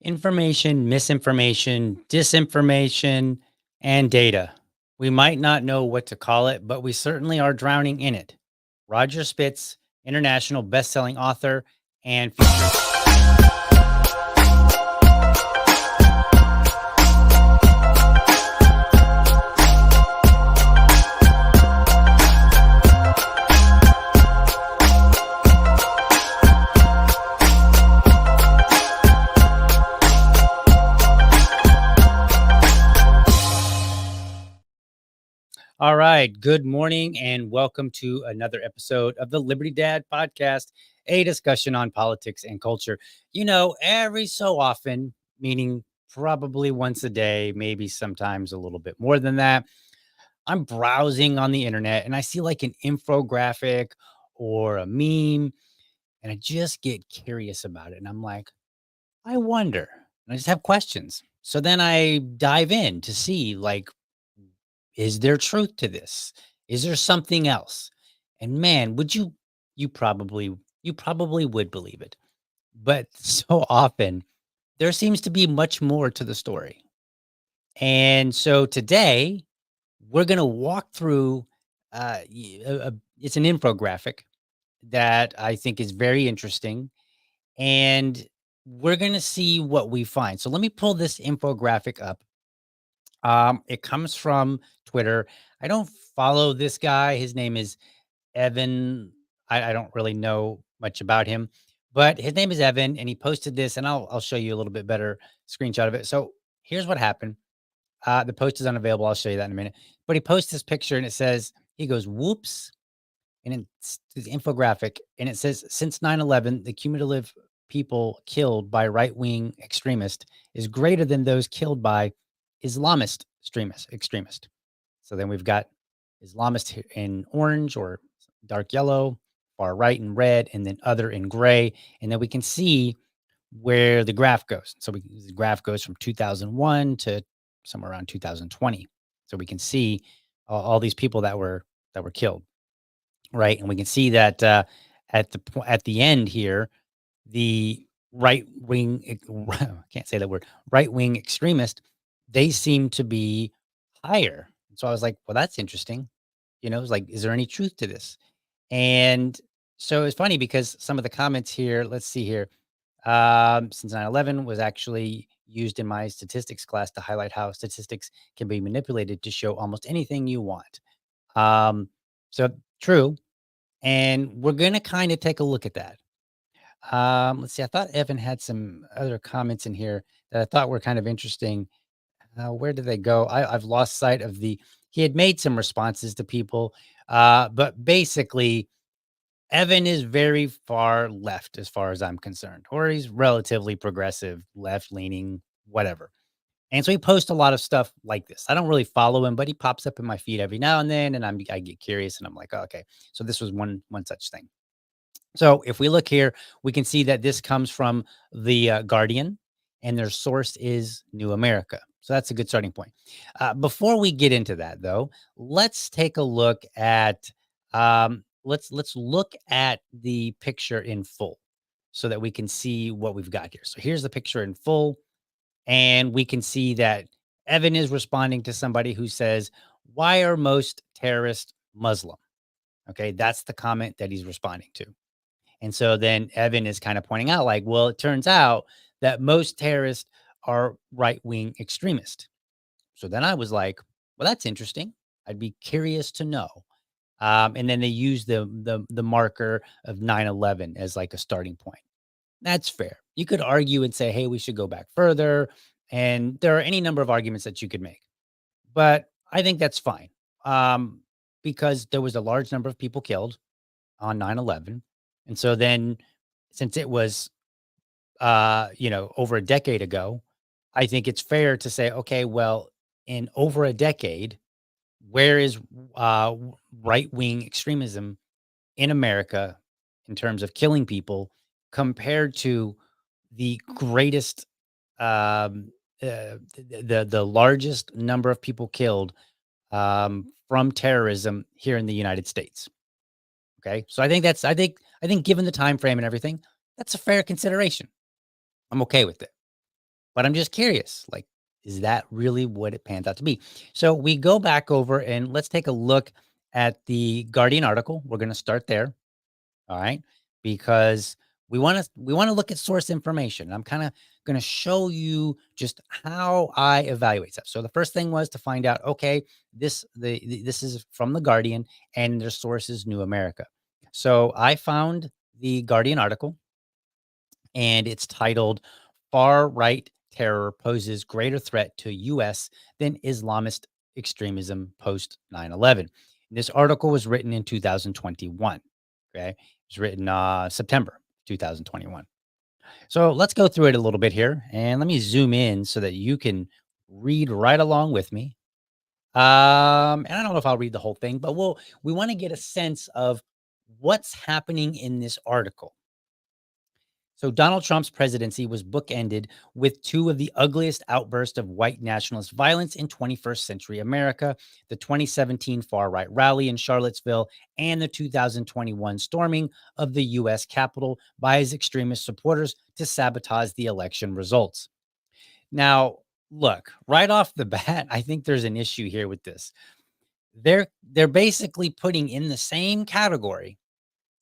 Information, misinformation, disinformation, and data. We might not know what to call it, but we certainly are drowning in it. Roger Spitz, international best-selling author and futurist. All right, good morning and welcome to another episode of the Liberty Dad podcast, a discussion on politics and culture. Every so often, meaning probably once a day, maybe sometimes a little bit more than that, I'm browsing on the internet and I see like an infographic or a meme, and I just get curious about it. And I'm like, I wonder. And I just have questions. So then I dive in to see, like, is there truth to this? Is there something else? And man, you probably you probably would believe it. But so often there seems to be much more to the story. And so today we're going to walk through it's an infographic that I think is very interesting, and we're going to see what we find. So let me pull this infographic up. It comes from Twitter. I don't follow this guy. His name is Evan. I don't really know much about him, but his name is Evan, and he posted this, and I'll show you a little bit better screenshot of it. So here's what happened. The post is unavailable. I'll show you that in a minute. But he posts this picture, and it says he goes, "Whoops," and it's the infographic, and it says since 9/11, the cumulative people killed by right wing extremists is greater than those killed by Islamist extremist. So then we've got Islamist in orange or dark yellow, far right in red, and then other in gray. And then we can see where the graph goes. So the graph goes from 2001 to somewhere around 2020. So we can see all these people that were killed, right? And we can see that at the end here, the right wing I can't say that word, right wing extremist, they seem to be higher. So I was like, well, that's interesting. It's like, is there any truth to this? And so it's funny because some of the comments here, let's see here. Since 9/11 was actually used in my statistics class to highlight how statistics can be manipulated to show almost anything you want. Um, so true. And we're going to kind of take a look at that. Let's see. I thought Evan had some other comments in here that I thought were kind of interesting. Where did they go? I've lost sight of the. He had made some responses to people, but basically, Evan is very far left as far as I'm concerned, or he's relatively progressive, left leaning, whatever. And so he posts a lot of stuff like this. I don't really follow him, but he pops up in my feed every now and then, and I get curious, and I'm like, oh, okay, so this was one such thing. So if we look here, we can see that this comes from the Guardian, and their source is New America. So that's a good starting point. Before we get into that, though, let's take a look at let's look at the picture in full so that we can see what we've got here. So here's the picture in full, and we can see that Evan is responding to somebody who says, "Why are most terrorists Muslim?" Okay, that's the comment that he's responding to. And so then Evan is kind of pointing out, like, well, it turns out that most terrorists are right wing extremists. So then I was like, well, that's interesting. I'd be curious to know. And then they use the marker of 9/11 as like a starting point. That's fair. You could argue and say, hey, we should go back further. And there are any number of arguments that you could make. But I think that's fine. Um, because there was a large number of people killed on 9/11. And so then since it was over a decade ago, I think it's fair to say, okay, well, in over a decade, where is right-wing extremism in America in terms of killing people compared to the greatest the largest number of people killed from terrorism here in the United States. Okay. So I think given the time frame and everything, that's a fair consideration. I'm okay with it. But I'm just curious, like, is that really what it pans out to be? So we go back over and let's take a look at the Guardian article. We're going to start there. All right. Because we want to look at source information. I'm kind of going to show you just how I evaluate stuff. So the first thing was to find out, okay, this is from the Guardian and their source is New America. So I found the Guardian article and it's titled Far Right Terror Poses Greater Threat to US Than Islamist Extremism Post 9/11. This article was written in 2021. Okay. It was written September 2021. So let's go through it a little bit here and let me zoom in so that you can read right along with me. And I don't know if I'll read the whole thing, but we want to get a sense of what's happening in this article. So Donald Trump's presidency was bookended with two of the ugliest outbursts of white nationalist violence in 21st century America, the 2017 far-right rally in Charlottesville and the 2021 storming of the US Capitol by his extremist supporters to sabotage the election results. Now, look, right off the bat, I think there's an issue here with this. They're basically putting in the same category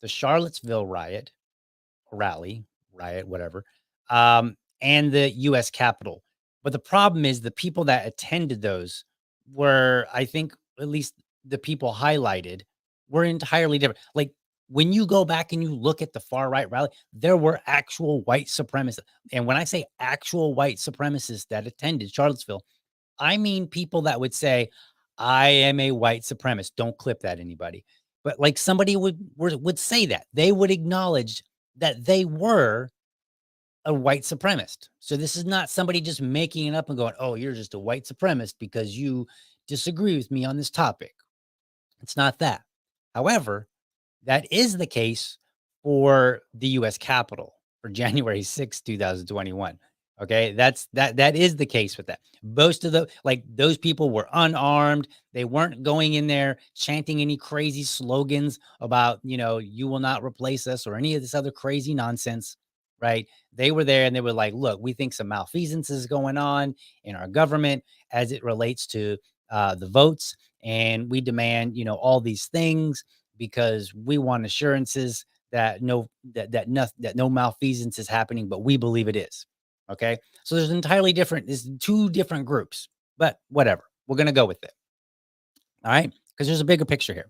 the Charlottesville rally, riot, whatever, and the US Capitol. But the problem is the people that attended those were, I think, at least the people highlighted were entirely different. Like when you go back and you look at the far right rally, there were actual white supremacists. And when I say actual white supremacists that attended Charlottesville, I mean people that would say, I am a white supremacist. Don't clip that, anybody. But like somebody would say that. They would acknowledge that they were a white supremacist. So this is not somebody just making it up and going, "Oh, you're just a white supremacist because you disagree with me on this topic." It's not that. However, that is the case for the US Capitol for January 6th, 2021. Okay, that is the case with that. Most of the like those people were unarmed. They weren't going in there chanting any crazy slogans about, you will not replace us or any of this other crazy nonsense, right? They were there and they were like, look, we think some malfeasance is going on in our government as it relates to the votes, and we demand, all these things because we want assurances that no malfeasance is happening, but we believe it is. Okay. So there's two different groups, but whatever. We're gonna go with it. All right. Because there's a bigger picture here.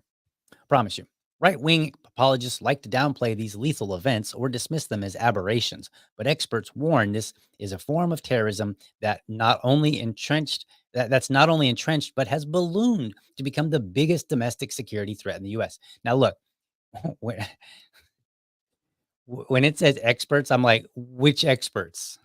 Promise you. Right wing apologists like to downplay these lethal events or dismiss them as aberrations, but experts warn this is a form of terrorism that's not only entrenched but has ballooned to become the biggest domestic security threat in the US. Now look, when when it says experts, I'm like, which experts?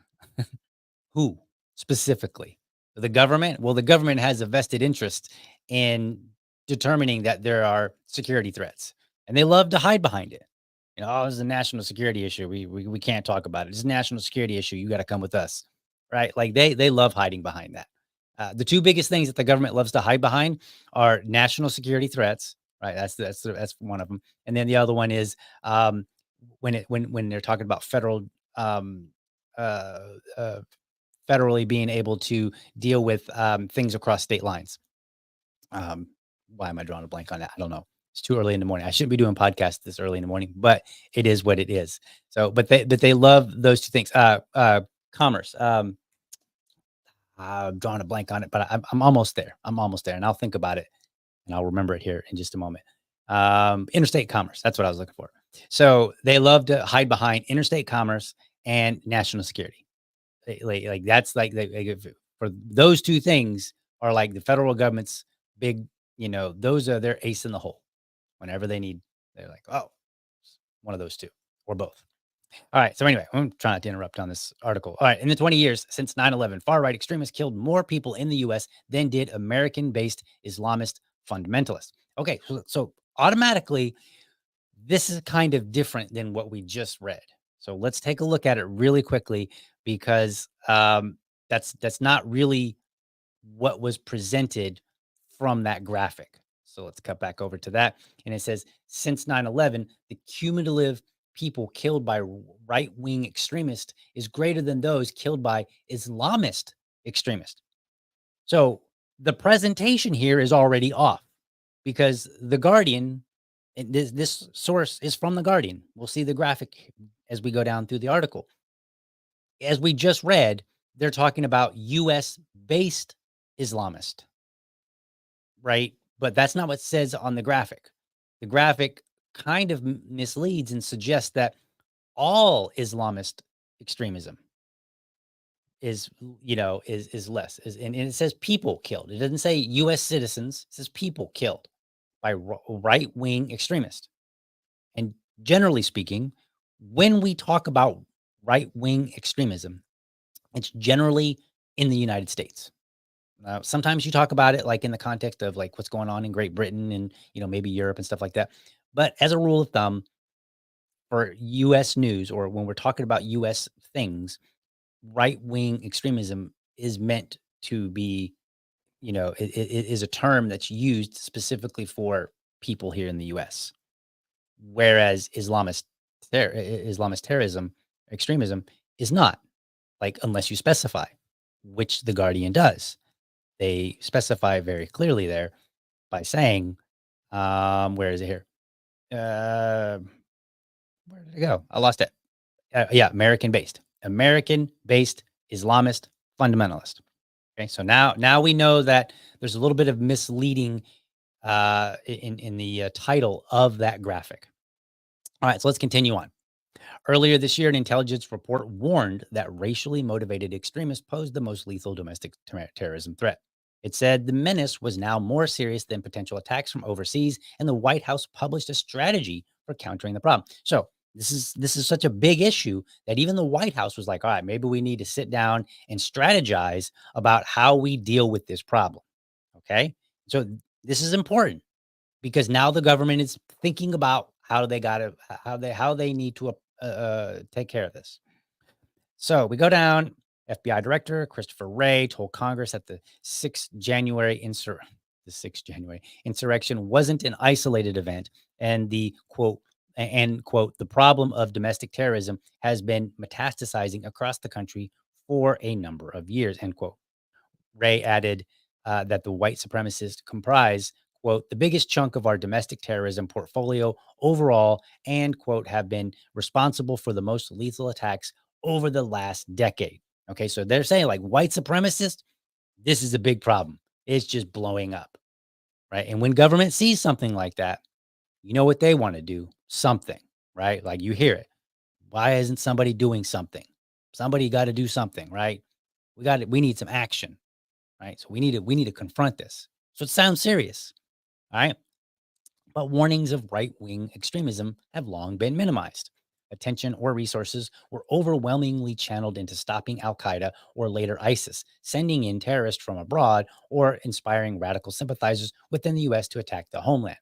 Who specifically? The government? Well, the government has a vested interest in determining that there are security threats, and they love to hide behind it. Oh, this is a national security issue. We can't talk about it. It's a national security issue. You got to come with us, right? Like they love hiding behind that. The two biggest things that the government loves to hide behind are national security threats, right? That's one of them, and then the other one is when they're talking about um, uh, uh, federally being able to deal with things across state lines. Um, why am I drawing a blank on that? I don't know. It's too early in the morning. I shouldn't be doing podcasts this early in the morning, but it is what it is. So, but they love those two things. Commerce. I'm drawing a blank on it, but I'm almost there. I'm almost there, and I'll think about it and I'll remember it here in just a moment. Interstate commerce. That's what I was looking for. So they love to hide behind interstate commerce and national security. Like that's for those two things are like the federal government's big, those are their ace in the hole. Whenever they need, they're like, oh, one of those two or both. All right. So anyway, I'm trying not to interrupt on this article. All right. In the 20 years since 9/11, far-right extremists killed more people in the US than did American-based Islamist fundamentalists. Okay. So automatically, this is kind of different than what we just read. So let's take a look at it really quickly because that's not really what was presented from that graphic. So let's cut back over to that. And it says since 9/11, the cumulative people killed by right wing extremists is greater than those killed by Islamist extremists. So the presentation here is already off because the Guardian, and this source is from the Guardian. We'll see the graphic as we go down through the article. As we just read, they're talking about US based Islamist, right? But that's not what it says on the graphic. The graphic kind of misleads and suggests that all Islamist extremism is, is less. And it says people killed. It doesn't say US citizens. It says people killed by right wing extremists. And generally speaking, when we talk about right wing extremism, it's generally in the United States. Sometimes you talk about it like in the context of like what's going on in Great Britain and maybe Europe and stuff like that. But as a rule of thumb, for U.S. news or when we're talking about U.S. things, right wing extremism is meant to be, it is a term that's used specifically for people here in the U.S. Whereas Islamist terrorism, extremism is not, like, unless you specify, which the Guardian does. They specify very clearly there by saying, where is it here? Where did it go? I lost it. Yeah, American-based Islamist fundamentalist. Okay, so now we know that there's a little bit of misleading in the title of that graphic. All right, so let's continue on. Earlier this year, an intelligence report warned that racially motivated extremists posed the most lethal domestic terrorism threat. It said the menace was now more serious than potential attacks from overseas, and the White House published a strategy for countering the problem. So this is such a big issue that even the White House was like, all right, maybe we need to sit down and strategize about how we deal with this problem. Okay. So this is important because now the government is thinking about how they need to take care of this. So we go down. FBI Director Christopher Wray told Congress that the 6th January insurrection wasn't an isolated event, and the quote, the problem of domestic terrorism has been metastasizing across the country for a number of years, end quote. Wray added that the white supremacists comprise, quote, the biggest chunk of our domestic terrorism portfolio overall, and, quote, have been responsible for the most lethal attacks over the last decade. Okay, so they're saying like white supremacists, this is a big problem. It's just blowing up, right? And when government sees something like that, you know what they want to do? Something, right? Like you hear it. Why isn't somebody doing something? Somebody got to do something, right? We need some action, right? So we need to confront this. So it sounds serious, all right? But warnings of right-wing extremism have long been minimized. Attention or resources were overwhelmingly channeled into stopping al-Qaeda or later ISIS, sending in terrorists from abroad, or inspiring radical sympathizers within the U.S. to attack the homeland.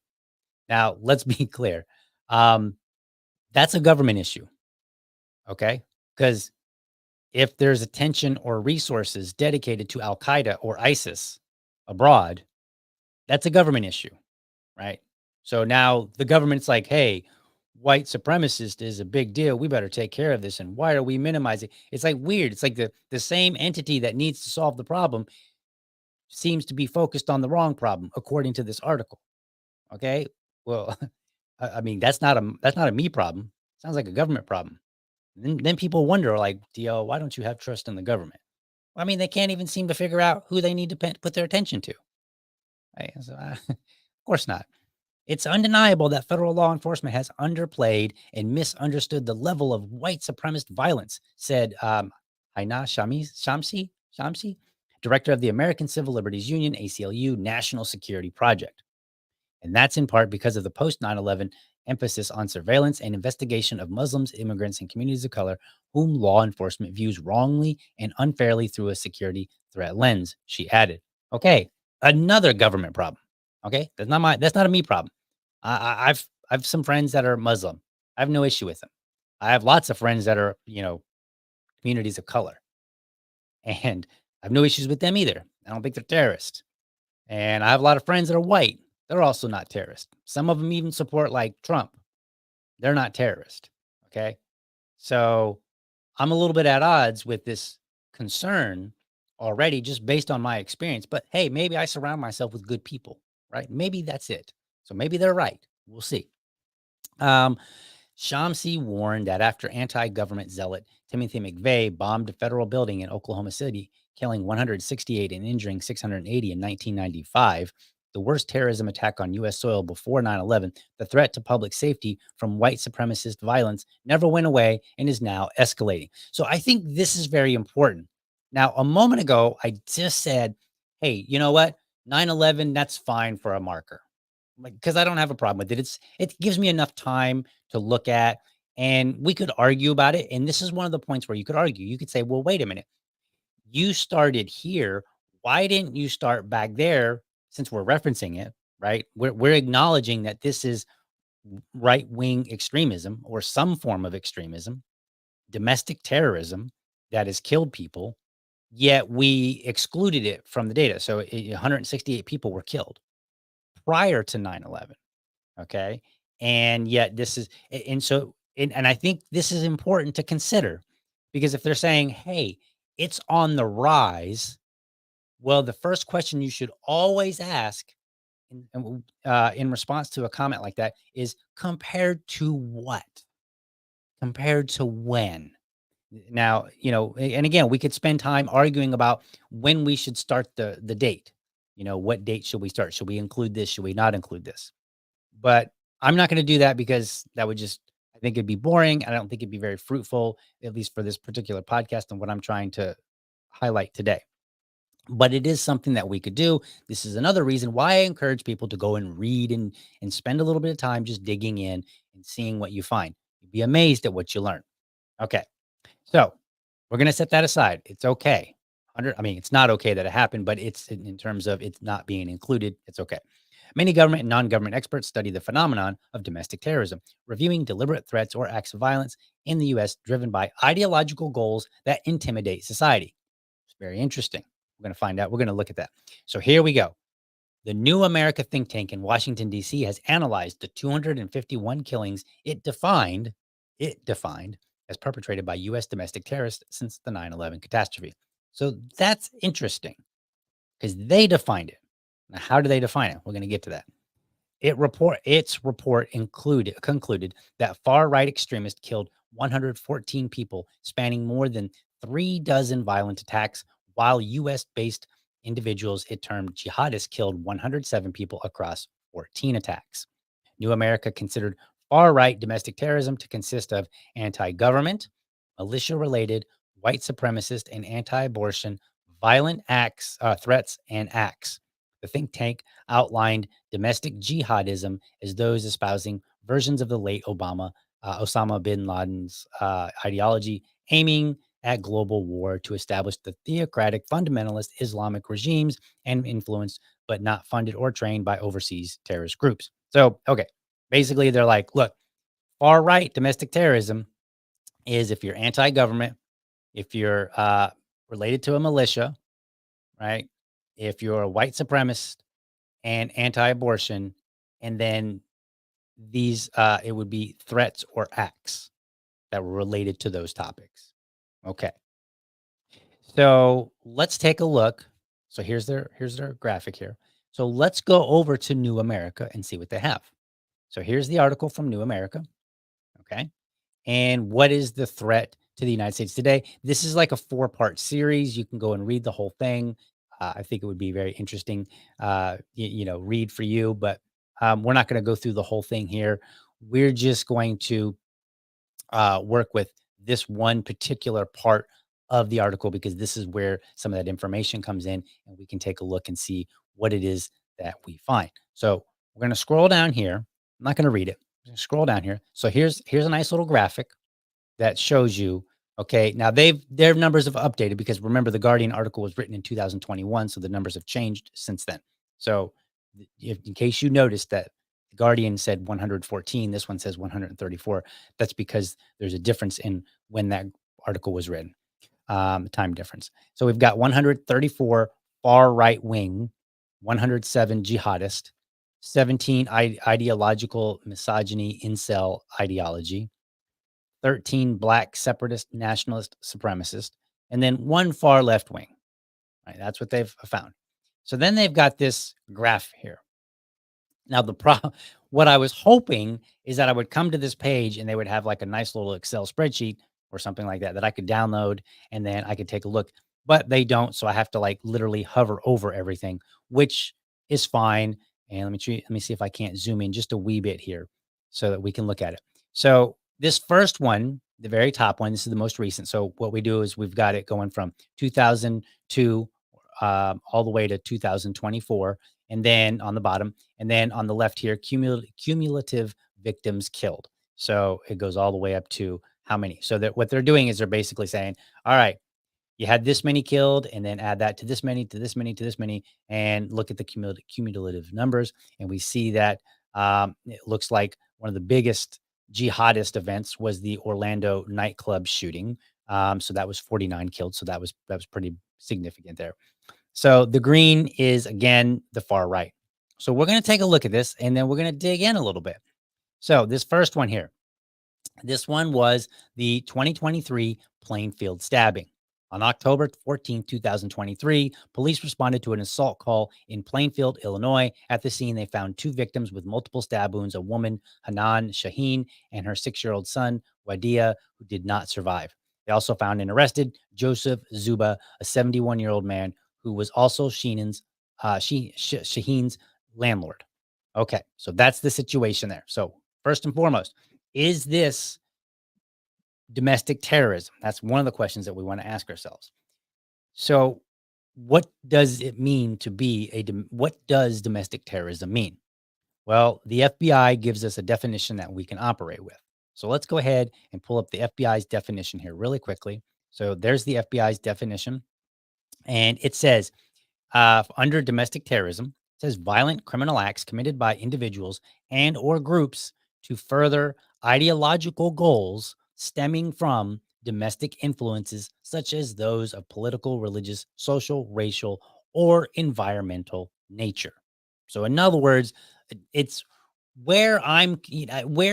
Now, let's be clear. That's a government issue, okay? Because if there's attention or resources dedicated to al-Qaeda or ISIS abroad, that's a government issue, right? So now the government's like, hey, white supremacist is a big deal. We better take care of this. And why are we minimizing? It's like weird. It's like the same entity that needs to solve the problem seems to be focused on the wrong problem, according to this article. Okay. Well, I mean, that's not a me problem. Sounds like a government problem. Then people wonder, like, DL, why don't you have trust in the government? Well, I mean, they can't even seem to figure out who they need to put their attention to. Right? So, of course not. It's undeniable that federal law enforcement has underplayed and misunderstood the level of white supremacist violence, said Haina Shamsi, director of the American Civil Liberties Union, ACLU, National Security Project. And that's in part because of the post 9/11 emphasis on surveillance and investigation of Muslims, immigrants, and communities of color whom law enforcement views wrongly and unfairly through a security threat lens, she added. Okay, another government problem. Okay, that's not a me problem. I've some friends that are Muslim. I have no issue with them. I have lots of friends that are, communities of color, and I have no issues with them either. I don't think they're terrorists. And I have a lot of friends that are white. They're also not terrorists. Some of them even support like Trump. They're not terrorists. Okay. So I'm a little bit at odds with this concern already just based on my experience. But hey, maybe I surround myself with good people, right? Maybe that's it. So maybe they're right. We'll see. Um, Shamsi warned that after anti-government zealot Timothy McVeigh bombed a federal building in Oklahoma City, killing 168 and injuring 680 in 1995, the worst terrorism attack on U.S. soil before 9/11, the threat to public safety from white supremacist violence never went away and is now escalating. So I think this is very important. Now, a moment ago, I just said, hey, you know what? 9/11, that's fine for a marker. Like, because I don't have a problem with it. It gives me enough time to look at, and we could argue about it. And this is one of the points where you could argue. You could say, well, wait a minute. You started here. Why didn't you start back there? Since we're referencing it, right? We're acknowledging that this is right wing extremism or some form of extremism, domestic terrorism that has killed people. Yet we excluded it from the data. So 168 people were killed prior to 9/11. Okay. And yet this is, and so, and I think this is important to consider because if they're saying, hey, it's on the rise, well, the first question you should always ask in response to a comment like that is compared to what? Compared to when? Now, and again, we could spend time arguing about when we should start the date. What date should we start? Should we include this? Should we not include this? But I'm not gonna do that because that would just I think it'd be boring. I don't think it'd be very fruitful, at least for this particular podcast and what I'm trying to highlight today. But it is something that we could do. This is another reason why I encourage people to go and read and spend a little bit of time just digging in and seeing what you find. You'd be amazed at what you learn. Okay. So we're gonna set that aside. It's okay. It's not okay that it happened, but it's in terms of it's not being included, it's okay. Many government and non-government experts study the phenomenon of domestic terrorism, reviewing deliberate threats or acts of violence in the US driven by ideological goals that intimidate society. It's very interesting. We're going to find out. We're going to look at that. So here we go. The New America think tank in Washington, D.C. has analyzed the 251 killings it defined as perpetrated by U.S. domestic terrorists since the 9/11 catastrophe. So that's interesting because they defined it. Now, how do they define it? We're going to get to that. Its report concluded that far-right extremists killed 114 people, spanning more than 3 dozen violent attacks, while US-based individuals it termed jihadists killed 107 people across 14 attacks. New America considered far-right domestic terrorism to consist of anti-government, militia-related, white supremacist, and anti-abortion violent acts, threats, and acts. The think tank outlined domestic jihadism as those espousing versions of the late Osama bin Laden's ideology, aiming at global war to establish the theocratic fundamentalist Islamic regimes and influenced but not funded or trained by overseas terrorist groups. So, okay, basically they're like, look, far right domestic terrorism is if you're anti-government, if you're related to a militia, right? If you're a white supremacist and anti-abortion, and then these it would be threats or acts that were related to those topics. Okay. So let's take a look. So here's their graphic here. So let's go over to New America and see what they have. So here's the article from New America. Okay. And what is the threat to the United States today? This is like a 4-part series. You can go and read the whole thing. I think it would be very interesting, read for you, but we're not going to go through the whole thing here. We're just going to work with this one particular part of the article because this is where some of that information comes in and we can take a look and see what it is that we find. So we're going to scroll down here. I'm not going to read it. I'm going to scroll down here. So here's a nice little graphic that shows you, okay, now their numbers have updated because remember the Guardian article was written in 2021, so the numbers have changed since then. So in case you noticed that the Guardian said 114, this one says 134, that's because there's a difference in when that article was written, time difference. So we've got 134 far right wing, 107 jihadist, 17 ideological misogyny incel ideology, 13 black separatist nationalist supremacists, and then one far left wing. Right? That's what they've found. So then they've got this graph here. Now, what I was hoping is that I would come to this page and they would have like a nice little Excel spreadsheet or something like that that I could download and then I could take a look. But they don't, so I have to like literally hover over everything, which is fine. And let me see if I can't zoom in just a wee bit here so that we can look at it. So this first one, the very top one, this is the most recent. So what we do is we've got it going from 2002 all the way to 2024, and then on the bottom, and then on the left here, cumulative victims killed. So it goes all the way up to how many. So that what they're doing is they're basically saying, all right, you had this many killed, and then add that to this many, to this many, to this many, and look at the cumulative numbers. And we see that it looks like one of the biggest jihadist events was the Orlando nightclub shooting. So that was 49 killed. So that was pretty significant there. So the green is, again, the far right. So we're going to take a look at this, and then we're going to dig in a little bit. So this first one here, this one was the 2023 Plainfield stabbing. On October 14, 2023, police responded to an assault call in Plainfield, Illinois. At the scene, they found two victims with multiple stab wounds, a woman, Hanan Shaheen, and her 6-year-old son, Wadia, who did not survive. They also found and arrested Joseph Zuba, a 71-year-old man who was also Shaheen's landlord. Okay, so that's the situation there. So first and foremost, is this domestic terrorism? That's one of the questions that we want to ask ourselves. So what does it mean to be what does domestic terrorism mean? Well, the FBI gives us a definition that we can operate with. So let's go ahead and pull up the FBI's definition here really quickly. So there's the FBI's definition, and it says under domestic terrorism, it says violent criminal acts committed by individuals and or groups to further ideological goals stemming from domestic influences such as those of political, religious, social, racial, or environmental nature. So in other words, it's where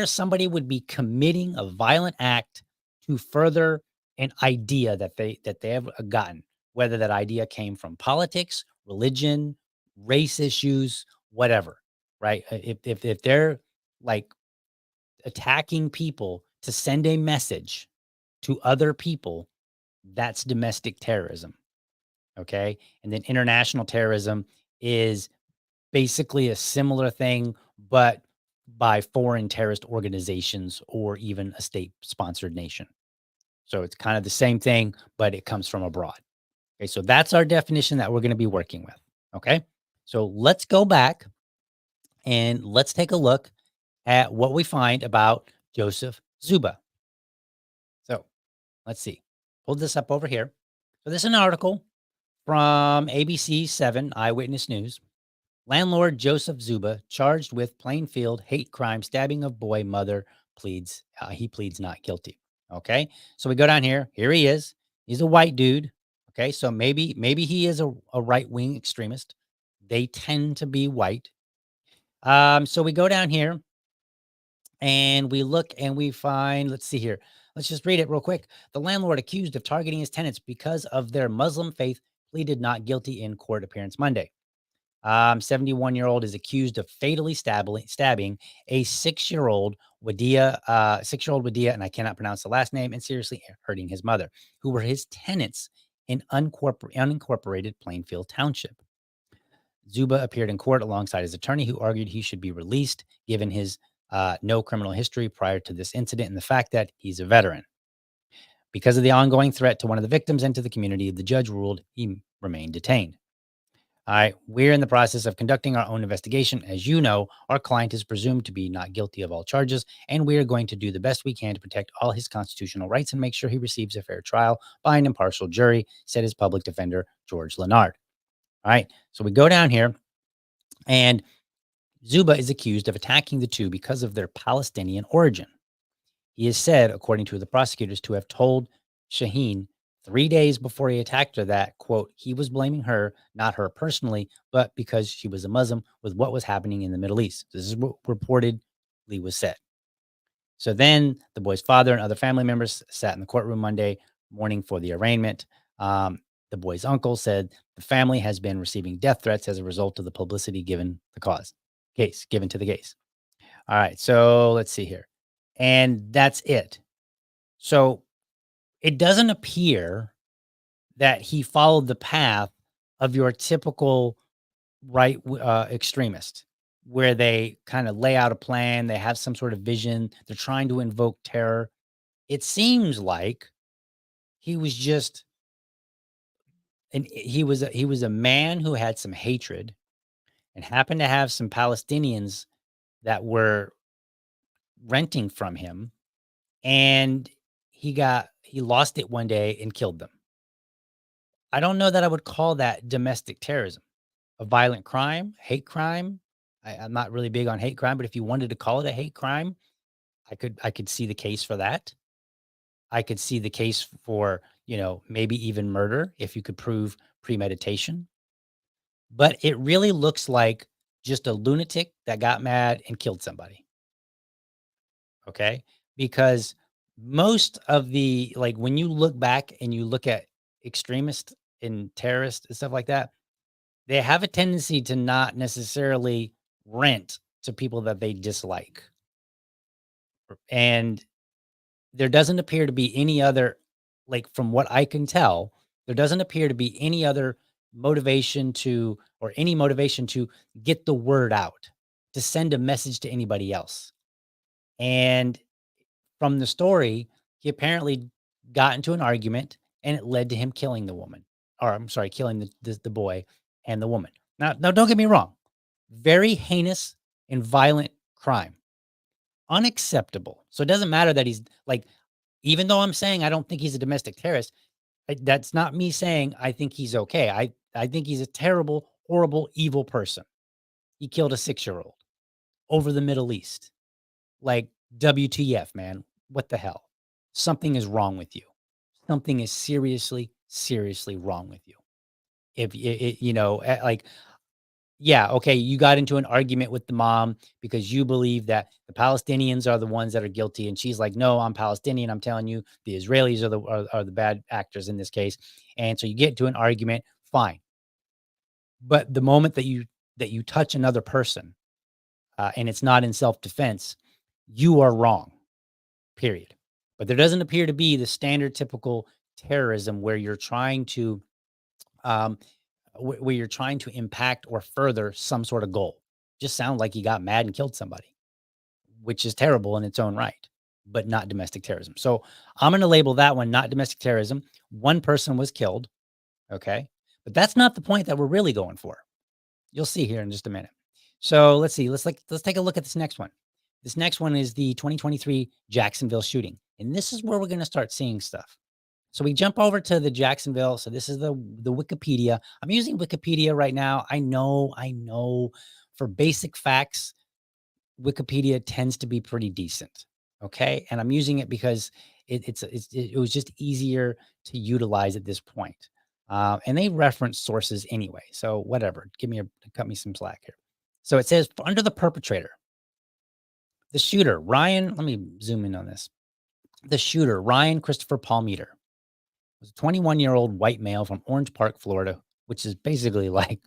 somebody would be committing a violent act to further an idea that they have gotten, whether that idea came from politics, religion, race issues, whatever, right? If they're like attacking people to send a message to other people, that's domestic terrorism. Okay. And then international terrorism is basically a similar thing, but by foreign terrorist organizations or even a state sponsored nation. So it's kind of the same thing, but it comes from abroad. Okay. So that's our definition that we're going to be working with. Okay. So let's go back and let's take a look at what we find about Joseph Zuba. So let's see. Pull this up over here. So this is an article from ABC 7 Eyewitness News. Landlord Joseph Zuba charged with Plainfield hate crime stabbing of boy mother pleads not guilty. Okay, so we go down here. Here he is. He's a white dude. Okay, so maybe he is a right wing extremist. They tend to be white. So we go down here and we look and we find. Let's see here. Let's just read it real quick. The landlord accused of targeting his tenants because of their Muslim faith pleaded not guilty in court appearance Monday. 71-year-old is accused of fatally stabbing a 6-year-old Wadia, and I cannot pronounce the last name, and seriously hurting his mother, who were his tenants in unincorporated Plainfield Township. Zuba appeared in court alongside his attorney, who argued he should be released given his no criminal history prior to this incident and the fact that he's a veteran. Because of the ongoing threat to one of the victims and to the community, the judge ruled he remained detained. All right, we're in the process of conducting our own investigation. As you know, our client is presumed to be not guilty of all charges, and we are going to do the best we can to protect all his constitutional rights and make sure he receives a fair trial by an impartial jury, said his public defender, George Leonard. All right, so we go down here, and Zuba is accused of attacking the two because of their Palestinian origin. He is said, according to the prosecutors, to have told Shaheen 3 days before he attacked her that, quote, he was blaming her, not her personally, but because she was a Muslim with what was happening in the Middle East. This is what reportedly was said. So then the boy's father and other family members sat in the courtroom Monday morning for the arraignment. Um, the boy's uncle said the family has been receiving death threats as a result of the publicity given to the case. All right, so let's see here. And that's it. So it doesn't appear that he followed the path of your typical extremist, where they kind of lay out a plan, they have some sort of vision, they're trying to invoke terror. It seems like he was just and he was a man who had some hatred and happened to have some Palestinians that were renting from him, and he lost it one day and killed them. I don't know that I would call that domestic terrorism. A violent crime, hate crime. I'm not really big on hate crime, but if you wanted to call it a hate crime, I could see the case for that. I could see the case for, maybe even murder if you could prove premeditation. But it really looks like just a lunatic that got mad and killed somebody. Okay? Because most of when you look back and you look at extremists and terrorists and stuff like that, they have a tendency to not necessarily rent to people that they dislike. And there doesn't appear to be any other, from what I can tell, there doesn't appear to be any other motivation to get the word out, to send a message to anybody else. And from the story, he apparently got into an argument and it led to him killing the woman, or I'm sorry, killing the boy and the woman. Now, don't get me wrong. Very heinous and violent crime. Unacceptable. So it doesn't matter that he's even though I'm saying I don't think he's a domestic terrorist, that's not me saying I think he's okay. I think he's a terrible, horrible, evil person. He killed a 6-year-old over the Middle East. Like, WTF, man. What the hell? Something is wrong with you. Something is seriously, seriously wrong with you. If yeah, okay, you got into an argument with the mom because you believe that the Palestinians are the ones that are guilty, and she's like, "No, I'm Palestinian. I'm telling you, the Israelis are the bad actors in this case." And so you get into an argument, fine. But the moment that you touch another person, and it's not in self defense, you are wrong. Period. But there doesn't appear to be the standard typical terrorism where you're trying to um, where you're trying to impact or further some sort of goal. Just sound like he got mad and killed somebody, which is terrible in its own right, but not domestic terrorism. So I'm going to label that one not domestic terrorism. One person was killed. Okay. But that's not the point that we're really going for. You'll see here in just a minute. So let's see. Let's take a look at this next one. This next one is the 2023 Jacksonville shooting. And this is where we're going to start seeing stuff. So we jump over to the Jacksonville. So this is the Wikipedia. I'm using Wikipedia right now. I know. For basic facts, Wikipedia tends to be pretty decent. Okay, and I'm using it because it was just easier to utilize at this point. And they reference sources anyway. So whatever. Cut me some slack here. So it says under the perpetrator, the shooter Ryan. Let me zoom in on this. The shooter Ryan Christopher Palmeter was a 21-year-old white male from Orange Park, Florida, which is basically like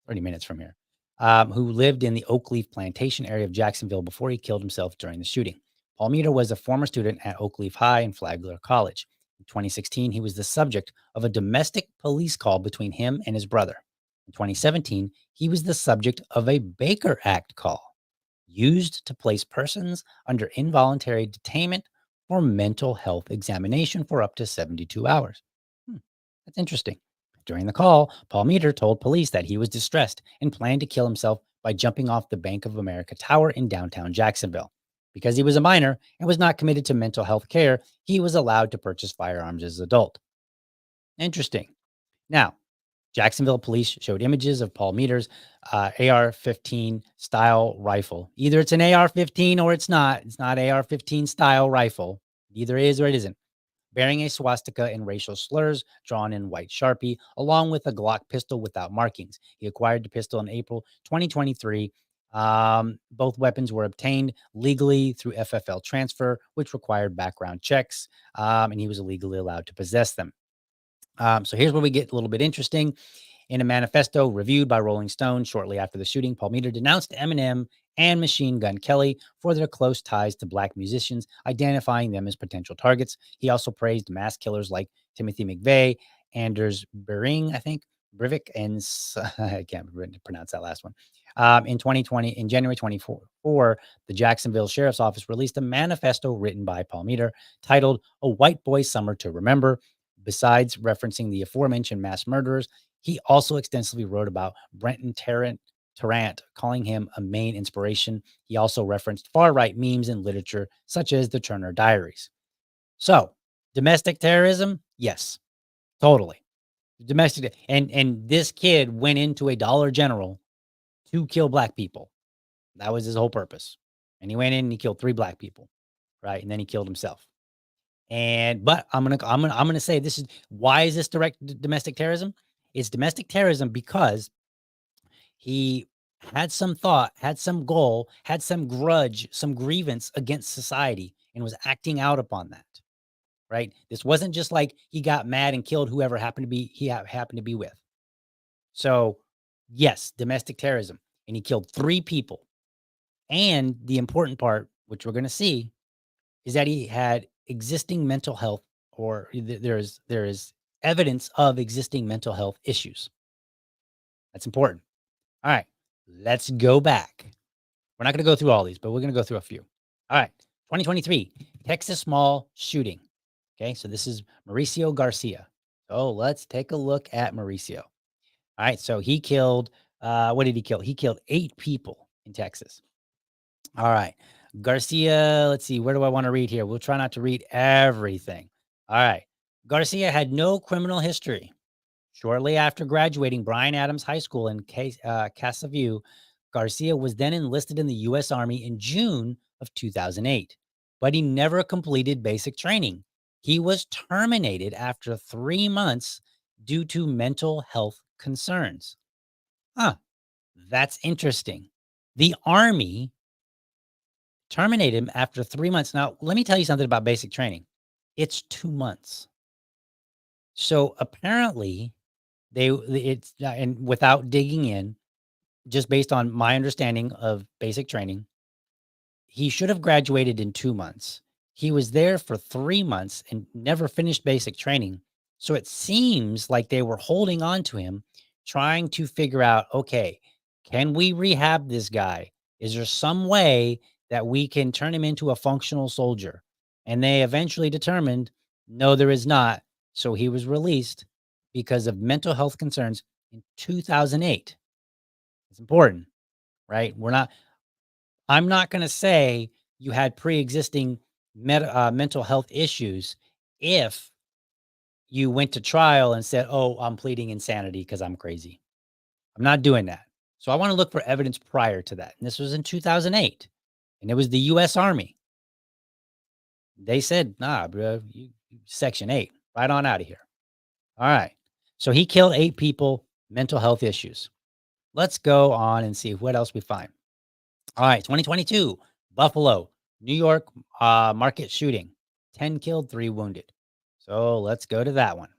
30 minutes from here, who lived in the Oak Leaf Plantation area of Jacksonville before he killed himself during the shooting. Palmeter was a former student at Oak Leaf High and Flagler College. In 2016, he was the subject of a domestic police call between him and his brother. In 2017, he was the subject of a Baker Act call used to place persons under involuntary detainment or mental health examination for up to 72 hours. That's interesting. During the call, Paul Meter told police that he was distressed and planned to kill himself by jumping off the Bank of America Tower in downtown Jacksonville. Because he was a minor and was not committed to mental health care, he was allowed to purchase firearms as an adult. Interesting. Now, Jacksonville police showed images of Paul Meter's AR-15 style rifle. Either it's an AR-15 or it's not. It's not AR-15 style rifle. Either is or it isn't. Bearing a swastika and racial slurs drawn in white Sharpie, along with a Glock pistol without markings. He acquired the pistol in April 2023 Both weapons were obtained legally through FFL transfer, which required background checks, and he was illegally allowed to possess them. So here's where we get a little bit interesting. In a manifesto reviewed by Rolling Stone shortly after the shooting, Palmito denounced Eminem and Machine Gun Kelly for their close ties to black musicians, identifying them as potential targets. He also praised mass killers like Timothy McVeigh, Anders Bering, I think, Breivik, and I can't pronounce that last one. In 2020, in January 24, the Jacksonville Sheriff's Office released a manifesto written by Palmito titled "A White Boy Summer to Remember." Besides referencing the aforementioned mass murderers, he also extensively wrote about Brenton Tarrant, calling him a main inspiration. He also referenced far-right memes and literature, such as the Turner Diaries. So, domestic terrorism? Yes, totally. Domestic, and this kid went into a Dollar General to kill black people. That was his whole purpose. And he went in and he killed 3 black people, right? And then he killed himself. But I'm gonna say this is why is this domestic terrorism? It's domestic terrorism because he had some thought, had some goal, had some grudge, some grievance against society, and was acting out upon that. Right? This wasn't just like he got mad and killed whoever happened to be with. So, yes, domestic terrorism, and he killed 3 people. And the important part, which we're going to see, is that he had existing mental health, or there is evidence of existing mental health issues. That's important. All right, let's go back. We're not going to go through all these, but we're going to go through a few. All right, 2023 Texas mall shooting. Okay, so this is Mauricio Garcia. So let's take a look at Mauricio. All right, so he killed. What did he kill? He killed 8 people in Texas. All right. Garcia, let's see. Where do I want to read here? We'll try not to read everything. All right. Garcia had no criminal history. Shortly after graduating Bryan Adams High School in Casa View, Garcia was then enlisted in the U.S. Army in June of 2008, but he never completed basic training. He was terminated after 3 months due to mental health concerns. Huh. That's interesting. The Army terminate him after 3 months. Now, let me tell you something about basic training. It's 2 months. So apparently it's and without digging in, just based on my understanding of basic training, he should have graduated in 2 months. He was there for 3 months and never finished basic training. So it seems like they were holding on to him, trying to figure out, okay, can we rehab this guy? Is there some way that we can turn him into a functional soldier? And they eventually determined, no, there is not. So he was released because of mental health concerns in 2008. It's important, right? I'm not going to say you had pre-existing mental health issues if you went to trial and said, "Oh, I'm pleading insanity because I'm crazy." I'm not doing that. So I want to look for evidence prior to that. And this was in 2008, and it was the U.S. Army. They said, "Nah, bro, Section 8, right on out of here." All right. So he killed 8 people, mental health issues. Let's go on and see what else we find. All right, 2022, Buffalo, New York market shooting, 10 killed, 3 wounded. So let's go to that one.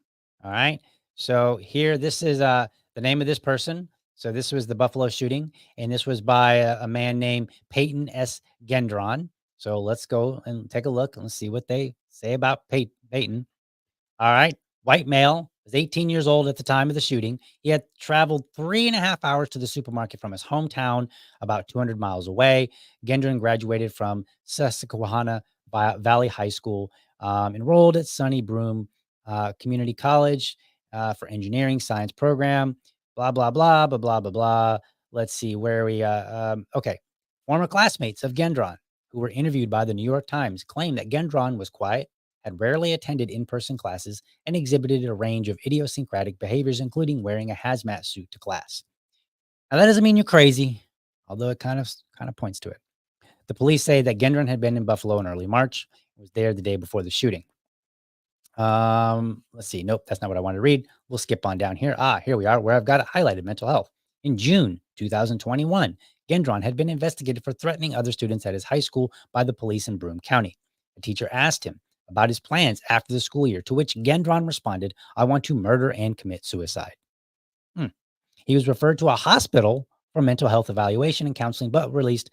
All right. So here, this is the name of this person. So this was the Buffalo shooting, and this was by a man named Peyton S. Gendron. So let's go and take a look and see what they say about Peyton. All right. White male, was 18 years old at the time of the shooting. He had traveled 3.5 hours to the supermarket from his hometown, about 200 miles away. Gendron graduated from Susquehanna Valley High School, enrolled at Sunny Broom Community College for engineering science program, blah, blah, blah, blah, blah, blah, blah. Let's see where we, okay. Former classmates of Gendron, who were interviewed by the New York Times, claimed that Gendron was quiet, had rarely attended in-person classes, and exhibited a range of idiosyncratic behaviors, including wearing a hazmat suit to class. Now, that doesn't mean you're crazy, although it kind of points to it. The police say that Gendron had been in Buffalo in early March, was there the day before the shooting. Let's see. Nope, that's not what I wanted to read. We'll skip on down here. Here we are, where I've got it highlighted: mental health. In June 2021, Gendron had been investigated for threatening other students at his high school by the police in Broome County. A teacher asked him about his plans after the school year, to which Gendron responded, "I want to murder and commit suicide." Hmm. He was referred to a hospital for mental health evaluation and counseling, but released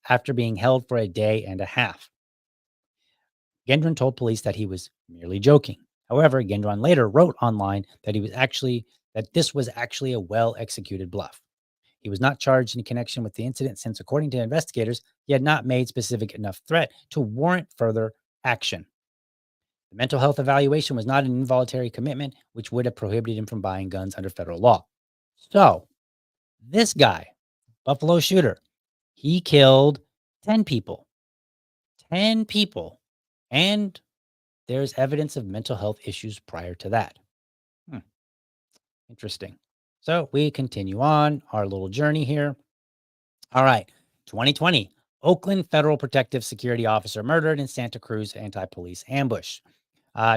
after being held for a day and a half. Gendron told police that he was merely joking. However, Gendron later wrote online that this was actually a well-executed bluff. He was not charged in connection with the incident since, according to investigators, he had not made specific enough threat to warrant further action. The mental health evaluation was not an involuntary commitment, which would have prohibited him from buying guns under federal law. So, this guy, Buffalo shooter, he killed 10 people. 10 people. And there's evidence of mental health issues prior to that. Hmm, interesting. So we continue on our little journey here. All right. 2020, Oakland Federal Protective Security Officer murdered in Santa Cruz anti-police ambush.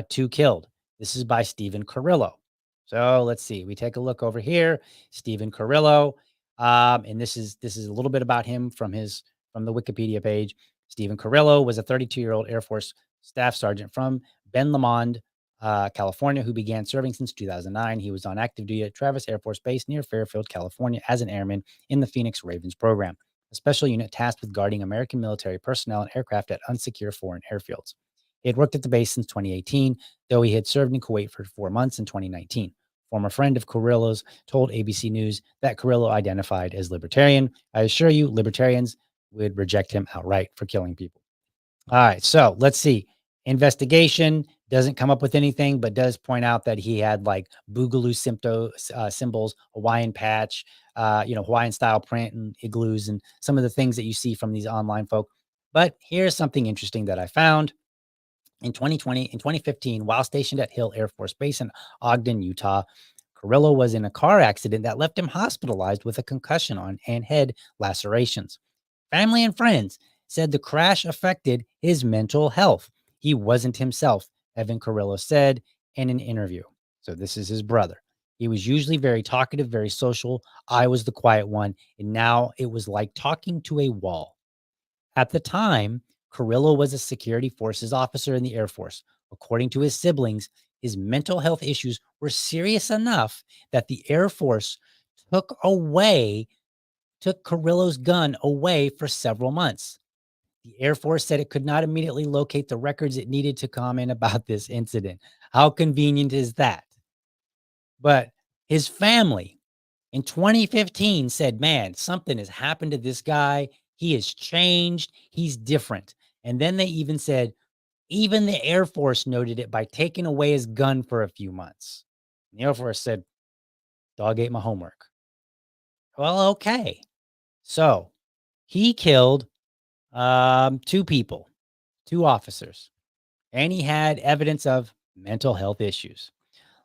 2 killed. This is by Stephen Carrillo. So let's see. We take a look over here. Stephen Carrillo. And this is a little bit about him from the Wikipedia page. Stephen Carrillo was a 32-year-old Air Force staff sergeant from Ben Lomond, California, who began serving since 2009. He was on active duty at Travis Air Force Base near Fairfield, California, as an airman in the Phoenix Ravens program, a special unit tasked with guarding American military personnel and aircraft at unsecure foreign airfields. He had worked at the base since 2018, though he had served in Kuwait for 4 months in 2019. Former friend of Carrillo's told ABC News that Carrillo identified as libertarian. I assure you, libertarians would reject him outright for killing people. All right, so let's see. Investigation doesn't come up with anything, but does point out that he had like boogaloo symbols, Hawaiian patch, Hawaiian style print and igloos, and some of the things that you see from these online folk. But here's something interesting that I found. In 2015, while stationed at Hill Air Force Base in Ogden, Utah, Carrillo was in a car accident that left him hospitalized with a concussion and head lacerations. Family and friends said the crash affected his mental health. He wasn't himself, Evan Carrillo said in an interview. So this is his brother. He was usually very talkative, very social. I was the quiet one, and now it was like talking to a wall. At the time, Carrillo was a security forces officer in the Air Force. According to his siblings, his mental health issues were serious enough that the Air Force took Carrillo's gun away for several months. The Air Force said it could not immediately locate the records it needed to comment about this incident. How convenient is that? But his family in 2015 said, man, something has happened to this guy. He has changed. He's different. And then they even said, even the Air Force noted it by taking away his gun for a few months. And the Air Force said, dog ate my homework. Well, okay. So he killed 2 people, 2 officers, and he had evidence of mental health issues.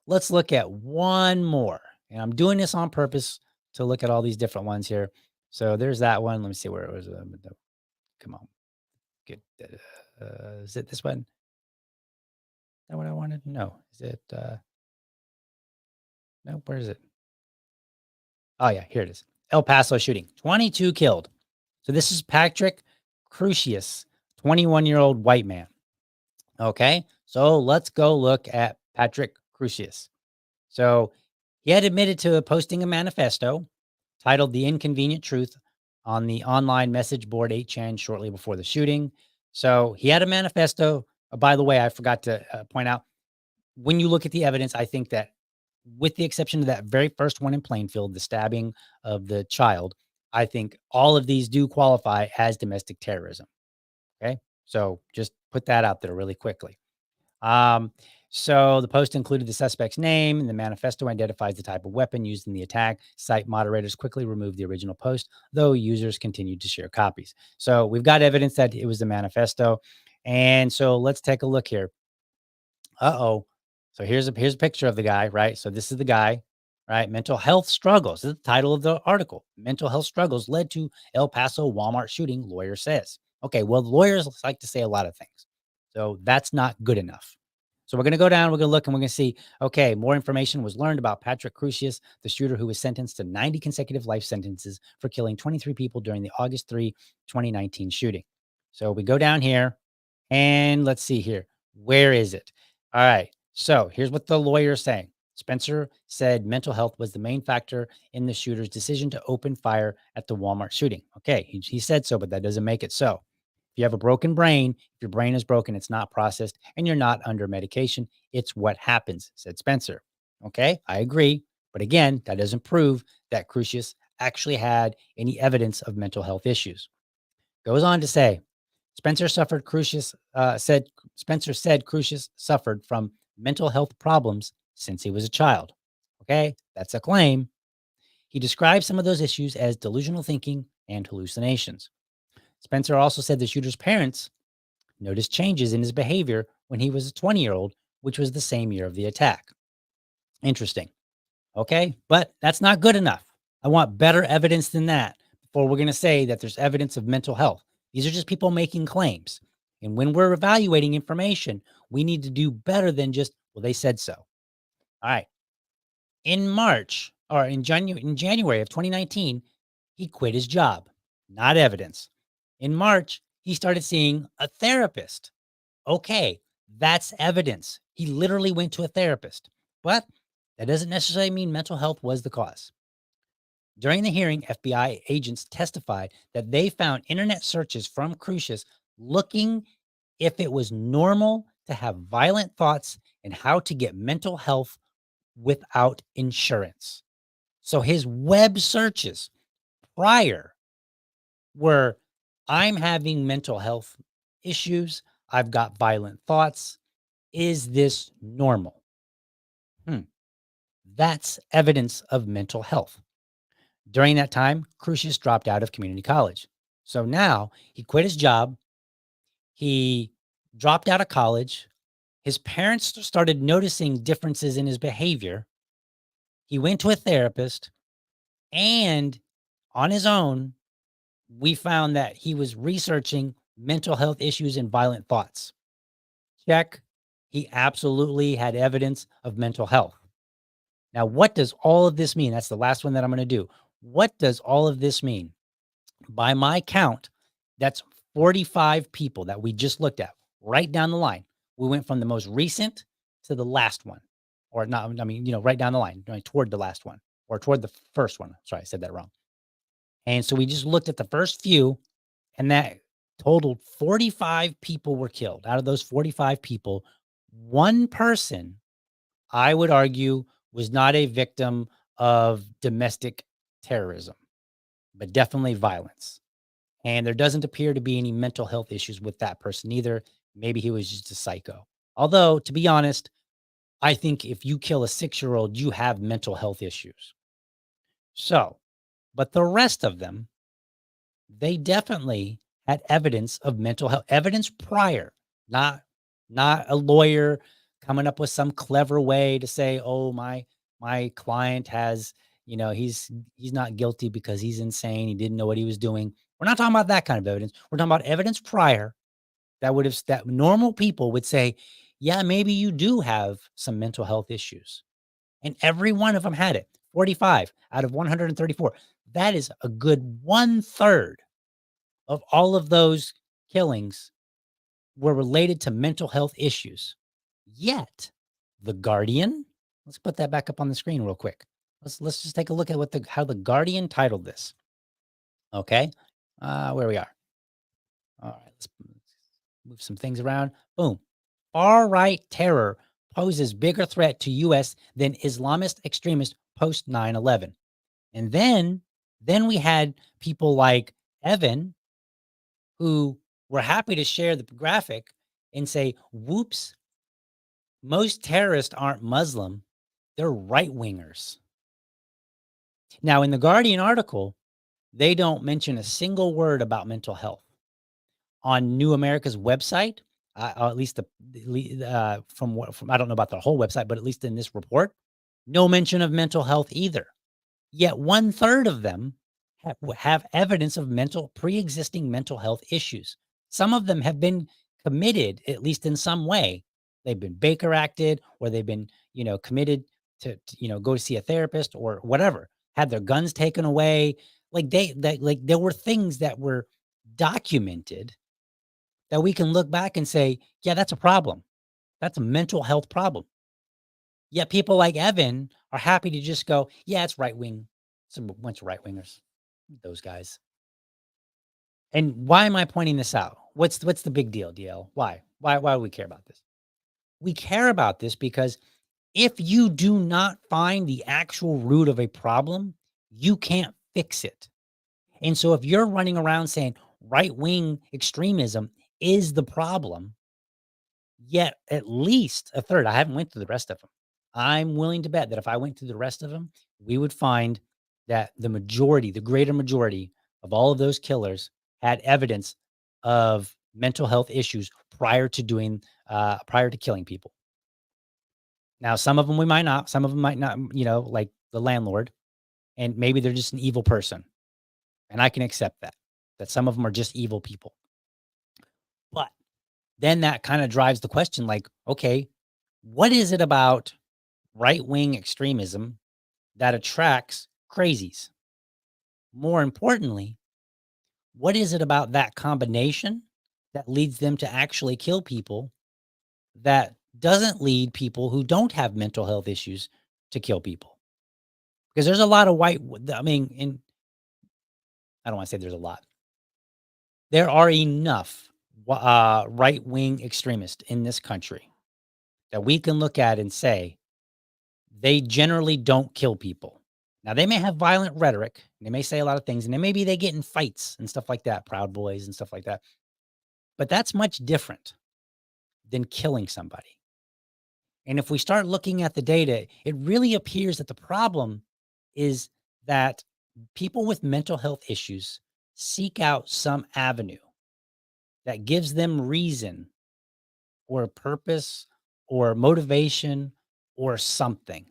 Let's look at one more. And I'm doing this on purpose to look at all these different ones here. So there's that one. Let me see where it was. Come on. Get, is it this one? Is that what I wanted? No. Is it? No, where is it? Oh, yeah, here it is. El Paso shooting, 22 killed. So this is Patrick Crucius, 21-year-old white man. Okay, so let's go look at Patrick Crucius. So he had admitted to posting a manifesto titled The Inconvenient Truth on the online message board 8chan shortly before the shooting. So he had a manifesto. By the way, I forgot to point out, when you look at the evidence, I think that with the exception of that very first one in Plainfield, the stabbing of the child, I think all of these do qualify as domestic terrorism. Okay. So just put that out there really quickly. Um, so the post included the suspect's name, and the manifesto identifies the type of weapon used in the attack. Site moderators quickly removed the original post, though users continued to share copies. So we've got evidence that it was the manifesto. And so let's take a look here. Uh-oh. So here's a picture of the guy, right? So this is the guy, right? Mental health struggles. This is the title of the article. Mental health struggles led to El Paso Walmart shooting, lawyer says. Okay, well, lawyers like to say a lot of things. So that's not good enough. So we're going to go down, we're going to look, and we're going to see, okay, more information was learned about Patrick Crusius, the shooter who was sentenced to 90 consecutive life sentences for killing 23 people during the August 3, 2019 shooting. So we go down here and let's see here. Where is it? All right. So here's what the lawyer is saying. Spencer said mental health was the main factor in the shooter's decision to open fire at the Walmart shooting. Okay, he said so, but that doesn't make it so. If you have a broken brain, if your brain is broken, it's not processed, and you're not under medication, it's what happens, said Spencer. Okay, I agree. But again, that doesn't prove that Crucius actually had any evidence of mental health issues. Goes on to say, Spencer said Crucius suffered from mental health problems since he was a child. Okay, that's a claim. He described some of those issues as delusional thinking and hallucinations. Spencer also said the shooter's parents noticed changes in his behavior when he was a 20-year-old, which was the same year of the attack. Interesting. Okay, but that's not good enough. I want better evidence than that before we're going to say that there's evidence of mental health. These are just people making claims. And when we're evaluating information, we need to do better than just, well, they said so. All right. In March or in January of 2019, he quit his job. Not evidence. In March, he started seeing a therapist. Okay, that's evidence. He literally went to a therapist. But that doesn't necessarily mean mental health was the cause. During the hearing, FBI agents testified that they found internet searches from Crucius looking if it was normal to have violent thoughts and how to get mental health without insurance. So his web searches prior were, I'm having mental health issues. I've got violent thoughts. Is this normal? That's evidence of mental health. During that time, Crucius dropped out of community college. So now he quit his job. He dropped out of college. His parents started noticing differences in his behavior. He went to a therapist, and on his own, we found that he was researching mental health issues and violent thoughts. Check. He absolutely had evidence of mental health. Now, what does all of this mean? That's the last one that I'm going to do. What does all of this mean? By my count, that's 45 people that we just looked at right down the line. We went from the most recent to the last one, or not. I mean, right down the line, toward the last one or toward the first one. Sorry, I said that wrong. And so we just looked at the first few, and that totaled 45 people were killed. Out of those 45 people, one person, I would argue, was not a victim of domestic terrorism, but definitely violence. And there doesn't appear to be any mental health issues with that person either. Maybe he was just a psycho. Although, to be honest, I think if you kill a 6-year-old, you have mental health issues. So, but the rest of them, they definitely had evidence of mental health, evidence prior, not a lawyer coming up with some clever way to say, oh, my client has, he's not guilty because he's insane. He didn't know what he was doing. We're not talking about that kind of evidence. We're talking about evidence prior that normal people would say, yeah, maybe you do have some mental health issues. And every one of them had it. 45 out of 134. That is a good 1/3 of all of those killings were related to mental health issues. Yet, The Guardian, let's put that back up on the screen real quick. Let's just take a look at how The Guardian titled this. Okay, where we are. All right, let's move some things around. Boom. Far-right terror poses bigger threat to U.S. than Islamist extremists post 9/11. And then we had people like Evan, who were happy to share the graphic and say, whoops, most terrorists aren't Muslim, they're right-wingers. Now, in the Guardian article, they don't mention a single word about mental health. On New America's website, at least from I don't know about the whole website, but at least in this report, no mention of mental health either. Yet 1/3 of them have evidence of pre-existing mental health issues. Some of them have been committed, at least in some way, they've been Baker acted, or they've been, committed to go to see a therapist or whatever, had their guns taken away. Like there were things that were documented that we can look back and say, yeah, that's a problem. That's a mental health problem. Yet people like Evan are happy to just go, yeah, it's right wing. It's a bunch of right wingers, those guys. And why am I pointing this out? What's the big deal, DL? Why? Why do we care about this? We care about this because if you do not find the actual root of a problem, you can't fix it. And so if you're running around saying right-wing extremism is the problem, yet at least a third, I haven't went through the rest of them. I'm willing to bet that if I went through the rest of them, we would find that the majority, the greater majority of all of those killers had evidence of mental health issues prior to killing people. Now, some of them we might not, some of them might not, like the landlord, and maybe they're just an evil person. And I can accept that some of them are just evil people. But then that kind of drives the question like, okay, what is it about right wing extremism that attracts crazies? More importantly, what is it about that combination that leads them to actually kill people that doesn't lead people who don't have mental health issues to kill people? Because there's a lot of I don't want to say there's a lot. There are enough right wing extremists in this country that we can look at and say they generally don't kill people. Now, they may have violent rhetoric, they may say a lot of things, and then maybe they get in fights and stuff like that, Proud Boys and stuff like that. But that's much different than killing somebody. And if we start looking at the data, it really appears that the problem is that people with mental health issues seek out some avenue that gives them reason or purpose or motivation or something.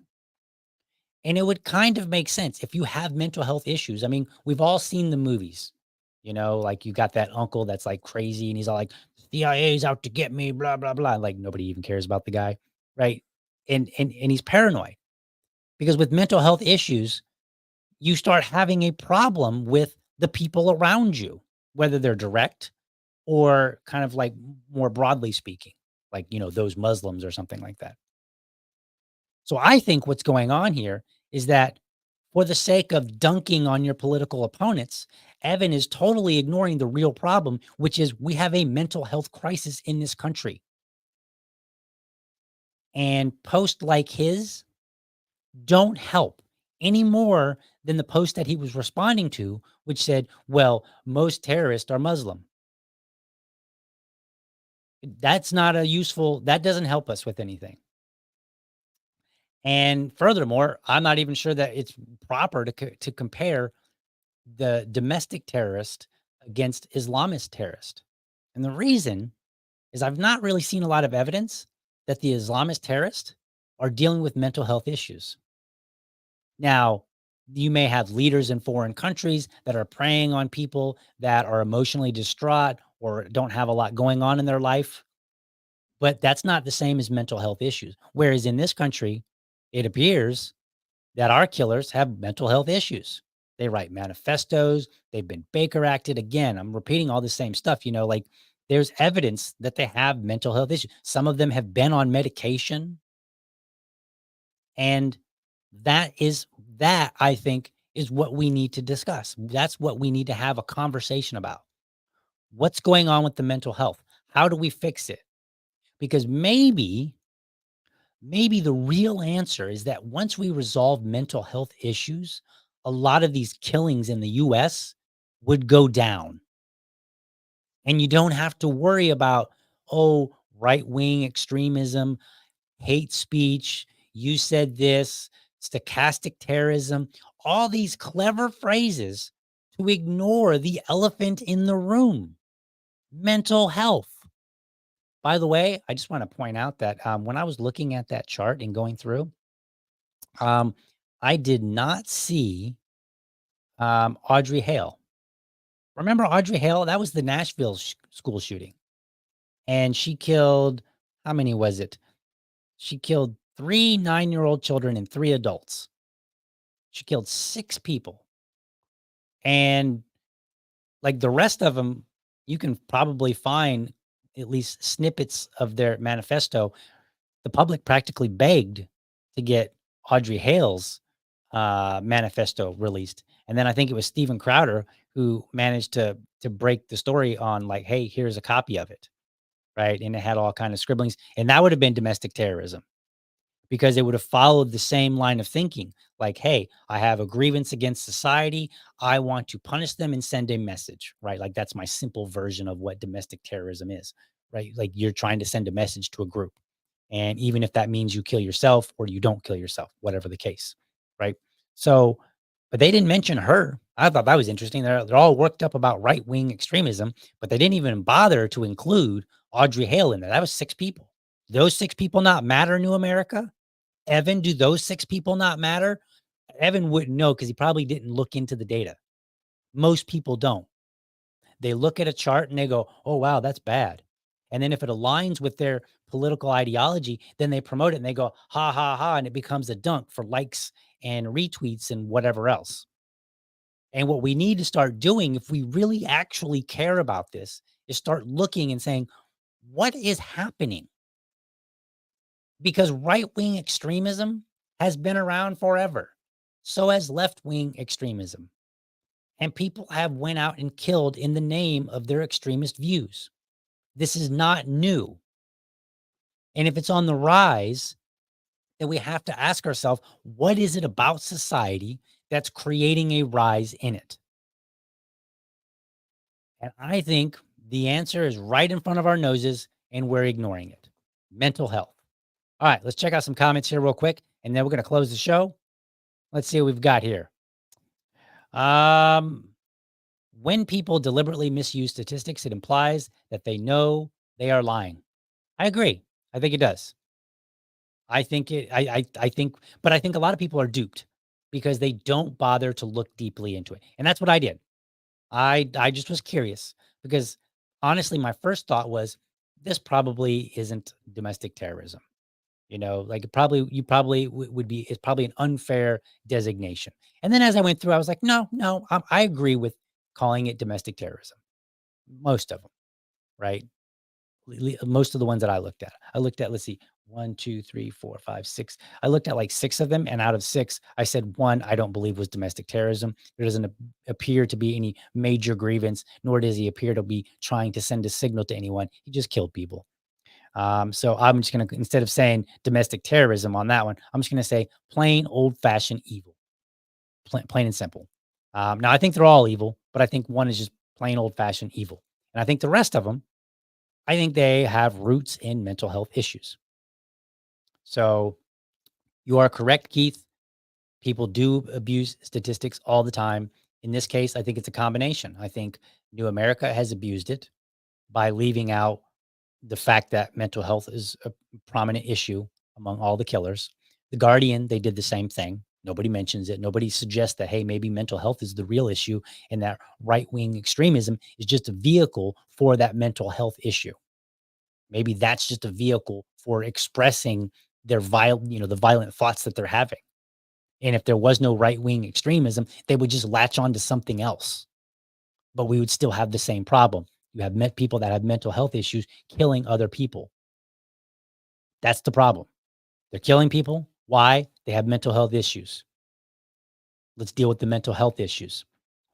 And it would kind of make sense if you have mental health issues. I mean, we've all seen the movies, like you got that uncle that's like crazy and he's all like, CIA's out to get me, blah, blah, blah. Like nobody even cares about the guy. Right. And he's paranoid because with mental health issues, you start having a problem with the people around you, whether they're direct or kind of like more broadly speaking, like, those Muslims or something like that. So I think what's going on here is that for the sake of dunking on your political opponents, Evan is totally ignoring the real problem, which is we have a mental health crisis in this country. And posts like his don't help any more than the post that he was responding to, which said, well, most terrorists are Muslim. That doesn't help us with anything. And furthermore, I'm not even sure that it's proper to compare the domestic terrorist against Islamist terrorist. And the reason is I've not really seen a lot of evidence that the Islamist terrorists are dealing with mental health issues. Now, you may have leaders in foreign countries that are preying on people that are emotionally distraught or don't have a lot going on in their life, but that's not the same as mental health issues. Whereas in this country, it appears that our killers have mental health issues. They write manifestos. They've been Baker acted. Again, I'm repeating all the same stuff. Like there's evidence that they have mental health issues. Some of them have been on medication. And that is, that I think is what we need to discuss. That's what we need to have a conversation about. What's going on with the mental health? How do we fix it? Because maybe the real answer is that once we resolve mental health issues, a lot of these killings in the US would go down. And you don't have to worry about, oh, right wing extremism, hate speech, you said this, stochastic terrorism, all these clever phrases to ignore the elephant in the room, mental health. By the way, I just want to point out that when I was looking at that chart and going through, Um, I did not see, Audrey Hale. Remember Audrey Hale? That was the Nashville school shooting, and she killed, How many was it? She killed 3 9-year-old children and 3 adults. She killed 6 people. And, like, the rest of them, you can probably find at least snippets of their manifesto. The public practically begged to get Audrey Hale's, manifesto released, and then I think it was Steven Crowder who managed to break the story on, like, "Hey, here's a copy of it," right? And it had all kind of scribblings, and that would have been domestic terrorism. Because it would have followed the same line of thinking. Like, hey, I have a grievance against society. I want to punish them and send a message, right? Like, that's my simple version of what domestic terrorism is, right? Like, you're trying to send a message to a group. And even if that means you kill yourself or you don't kill yourself, whatever the case, right? So, but they didn't mention her. I thought that was interesting. They're all worked up about right wing extremism, but they didn't even bother to include Audrey Hale in there. That was 6 people. Those 6 people not matter, New America? Evan, do those 6 people not matter? Evan wouldn't know because he probably didn't look into the data. Most people don't. They look at a chart and they go, "Oh, wow, that's bad." And then if it aligns with their political ideology, then they promote it and they go, "Ha, ha, ha," and it becomes a dunk for likes and retweets and whatever else. And what we need to start doing, if we really actually care about this, is start looking and saying, "What is happening?" Because right-wing extremism has been around forever. So has left-wing extremism. And people have went out and killed in the name of their extremist views. This is not new. And if it's on the rise, then we have to ask ourselves, what is it about society that's creating a rise in it? And I think the answer is right in front of our noses and we're ignoring it. Mental health. All right, let's check out some comments here real quick and then we're going to close the show. Let's see what we've got here. Um, when people deliberately misuse statistics, it implies that they know they are lying. I agree. I think it does. I think it. I think, but I think a lot of people are duped because they don't bother to look deeply into it, and that's what I did. I just was curious because honestly, my first thought was this probably isn't domestic terrorism. You know, like it probably you probably would be it's probably an unfair designation. And then as I went through, I was like, no, no, I agree with calling it domestic terrorism. Most of them, right? Most of the ones that I looked at. I looked at, let's see, one, two, three, four, five, six. I looked at like 6 of them, and out of 6, I said one I don't believe was domestic terrorism. There doesn't appear to be any major grievance, nor does he appear to be trying to send a signal to anyone. He just killed people. So I'm just going to, instead of saying domestic terrorism on that one, I'm just going to say plain old fashioned evil, plain and simple. Now I think they're all evil, but I think one is just plain old fashioned evil. And I think the rest of them, I think they have roots in mental health issues. So you are correct, Keith. People do abuse statistics all the time. In this case, I think it's a combination. I think New America has abused it by leaving out the fact that mental health is a prominent issue among all the killers. The Guardian, they did the same thing. Nobody mentions it. Nobody suggests that, hey, maybe mental health is the real issue and that right wing extremism is just a vehicle for that mental health issue. Maybe that's just a vehicle for expressing their the violent thoughts that they're having. And if there was no right wing extremism, they would just latch on to something else, but we would still have the same problem. You have met people that have mental health issues killing other people. That's the problem. They're killing people. Why? They have mental health issues. Let's deal with the mental health issues.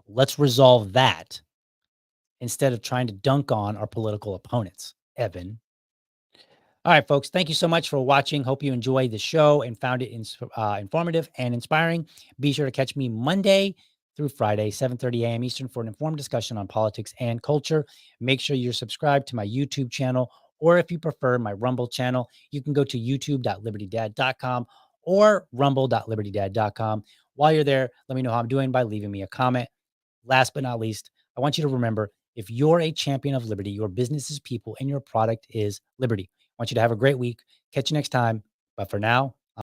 Let's resolve that instead of trying to dunk on our political opponents, Evan. All right, folks. Thank you so much for watching. Hope you enjoyed the show and found it informative and inspiring. Be sure to catch me Monday through Friday, 7:30 a.m. Eastern, for an informed discussion on politics and culture. Make sure you're subscribed to my YouTube channel, or if you prefer, my Rumble channel. You can go to youtube.libertydad.com or rumble.libertydad.com. While you're there, let me know how I'm doing by leaving me a comment. Last but not least, I want you to remember, if you're a champion of liberty, your business is people and your product is liberty. I want you to have a great week. Catch you next time. But for now,